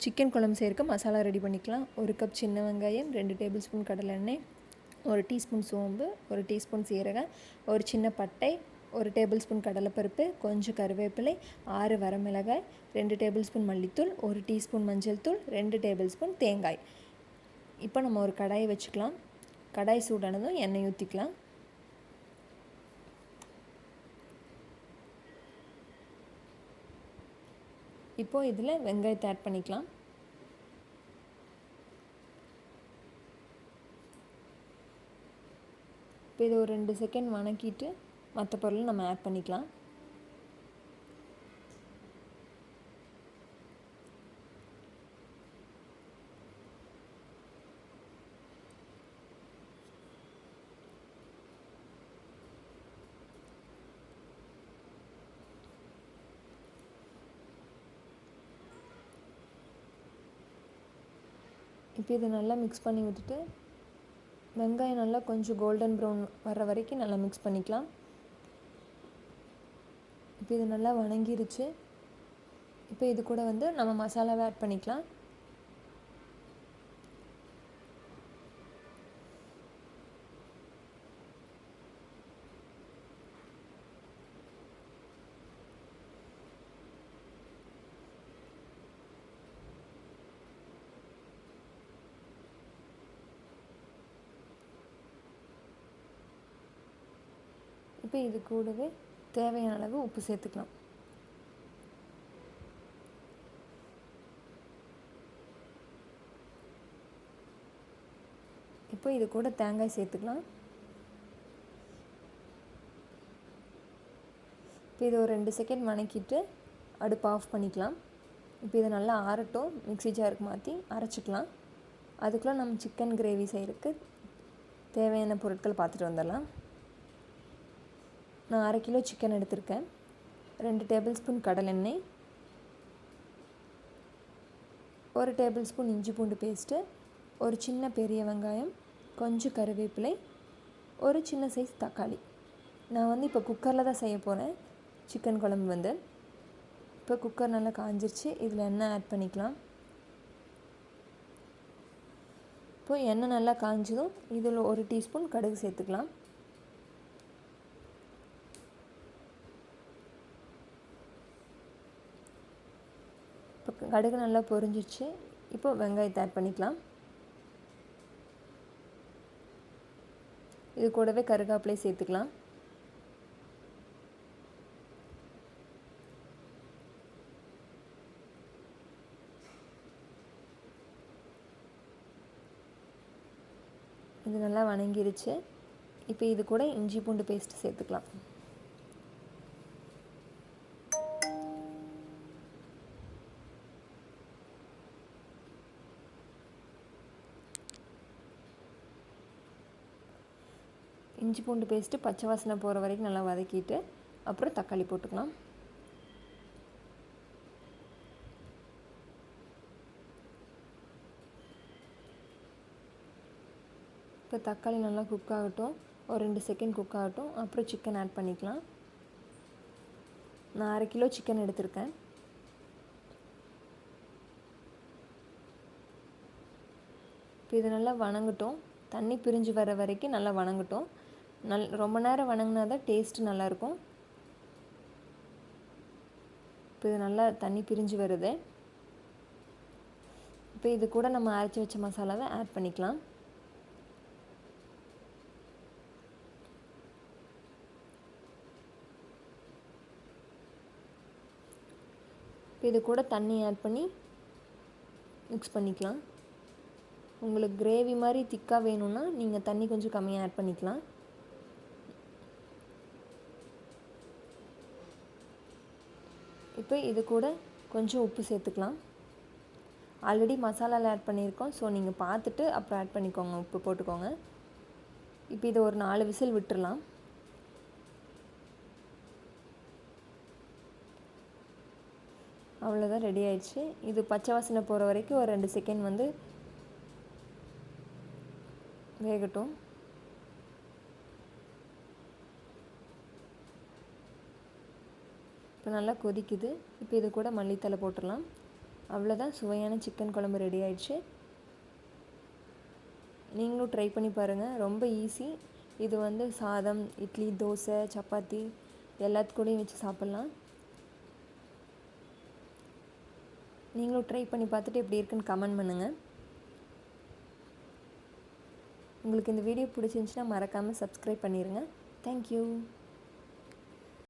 Chicken குழம்பு செய்யறதுக்கு masala ready பண்ணிக்கலாம். 1 கப் சின்ன வெங்காயம், 2 டேபிள் ஸ்பூன் கடலெண்ணெய், 1 டீஸ்பூன் சோம்பு, 1 டீஸ்பூன் சீரகம், ஒரு சின்ன பட்டை, 1 டேபிள் ஸ்பூன் கடலைப்பருப்பு, கொஞ்சம் கருவேப்பிலை, 6 வரமிளகாய், 2 டேபிள் ஸ்பூன் மல்லித்தூள், 1 டீஸ்பூன் மஞ்சள் தூள், 2 டேபிள் ஸ்பூன் தேங்காய். இப்போ நம்ம ஒரு கடாயை வச்சுக்கலாம். கடாய் சூடானதும் எண்ணெய் ஊற்றிக்கலாம். இப்போது இதில் வெங்காயத்தை ஆட் பண்ணிக்கலாம். இப்போ இது ஒரு 2 செகண்ட் வணக்கிட்டு மற்ற பொருளை நம்ம ஆட் பண்ணிக்கலாம். இப்போ இதை நல்லா மிக்ஸ் பண்ணி விட்டுட்டு வெங்காயம் நல்லா கொஞ்சம் கோல்டன் ப்ரௌன் வர்ற வரைக்கும் நல்லா மிக்ஸ் பண்ணிக்கலாம். இப்போ இது நல்லா வணங்கிருச்சு. இப்போ இது கூட நம்ம மசாலாவை ஆட் பண்ணிக்கலாம். இப்போ இது கூடவே தேவையான அளவு உப்பு சேர்த்துக்கலாம். இப்போ இது கூட தேங்காய் சேர்த்துக்கலாம். இப்போ இது ஒரு 2 செகண்ட் வணக்கிட்டு அடுப்பு ஆஃப் பண்ணிக்கலாம். இப்போ இதை நல்லா ஆறட்டும். மிக்ஸி ஜாருக்கு மாற்றி அரைச்சிக்கலாம். அதுக்குள்ளே நம்ம சிக்கன் கிரேவி செய்கிறதுக்கு தேவையான பொருட்கள் பார்த்துட்டு வந்துடலாம். நான் 1/2 கிலோ சிக்கன் எடுத்திருக்கேன். 2 டேபிள் ஸ்பூன் கடலெண்ணெய், 1 டேபிள் ஸ்பூன் இஞ்சி பூண்டு பேஸ்ட்டு, ஒரு சின்ன பெரிய வெங்காயம், கொஞ்சம் கருவேப்பிலை, ஒரு சின்ன சைஸ் தக்காளி. நான் இப்போ குக்கரில் தான் செய்ய போகிறேன் சிக்கன் குழம்பு. இப்போ குக்கர் நல்லா காஞ்சிருச்சு. இதில் எண்ணெய் ஆட் பண்ணிக்கலாம். இப்போ எண்ணெய் நல்லா காஞ்சதும் இதில் 1 டீஸ்பூன் கடுகு சேர்த்துக்கலாம். இப்போ கடுகு நல்லா பொரிஞ்சிச்சு. இப்போ வெங்காயத்தை ஆட் பண்ணிக்கலாம். இது கூடவே கருவேப்பிலை சேர்த்துக்கலாம். இது நல்லா வணங்கிருச்சு. இப்போ இது கூட இஞ்சி பூண்டு பேஸ்ட் சேர்த்துக்கலாம். இஞ்சி பூண்டு பேஸ்ட்டு பச்சை வாசனை போகிற வரைக்கும் நல்லா வதக்கிட்டு அப்புறம் தக்காளி போட்டுக்கலாம். இப்போ தக்காளி நல்லா குக் ஆகட்டும். ஒரு 2 செகண்ட் குக் ஆகட்டும். அப்புறம் சிக்கன் ஆட் பண்ணிக்கலாம். நான் 1/2 கிலோ சிக்கன் எடுத்திருக்கேன். இப்போ இது நல்லா வணங்கட்டும். தண்ணி பிரிஞ்சு வர வரைக்கும் நல்லா வணங்கட்டும். ரொம்ப நேரம் வணங்கினா தான் டேஸ்ட்டு நல்லாயிருக்கும். இப்போ இது நல்லா தண்ணி பிரிஞ்சு வருது. இப்போ இது கூட நம்ம அரைச்சி வச்ச மசாலாவை ஆட் பண்ணிக்கலாம். இப்போ இது கூட தண்ணி ஆட் பண்ணி மிக்ஸ் பண்ணிக்கலாம். உங்களுக்கு கிரேவி மாதிரி திக்காக வேணும்னா நீங்கள் தண்ணி கொஞ்சம் கம்மியாக ஆட் பண்ணிக்கலாம். இப்போ இது கூட கொஞ்சம் உப்பு சேர்த்துக்கலாம். ஆல்ரெடி மசாலாவில் ஆட் பண்ணியிருக்கோம். ஸோ நீங்கள் பார்த்துட்டு அப்புறம் ஆட் பண்ணிக்கோங்க, உப்பு போட்டுக்கோங்க. இப்போ இதை ஒரு 4 விசில் விட்டுறலாம். அவ்வளோதான், ரெடி ஆயிடுச்சு. இது பச்சை வாசனை போகிற வரைக்கும் ஒரு 2 செகண்ட் வேகட்டும். இப்போ நல்லா கொதிக்குது. இப்போ இது கூட மல்லித்தழை போட்டுடலாம். அவ்வளோதான், சுவையான சிக்கன் குழம்பு ரெடி ஆயிடுச்சு. நீங்களும் ட்ரை பண்ணி பாருங்கள், ரொம்ப ஈஸி. இது வந்து சாதம், இட்லி, தோசை, சப்பாத்தி எல்லாத்துக்கூடையும் வச்சு சாப்பிட்லாம். நீங்களும் ட்ரை பண்ணி பார்த்துட்டு எப்படி இருக்குன்னு கமெண்ட் பண்ணுங்கள். உங்களுக்கு இந்த வீடியோ பிடிச்சிருந்துச்சுன்னா மறக்காமல் சப்ஸ்கிரைப் பண்ணிடுங்க. தேங்க்யூ.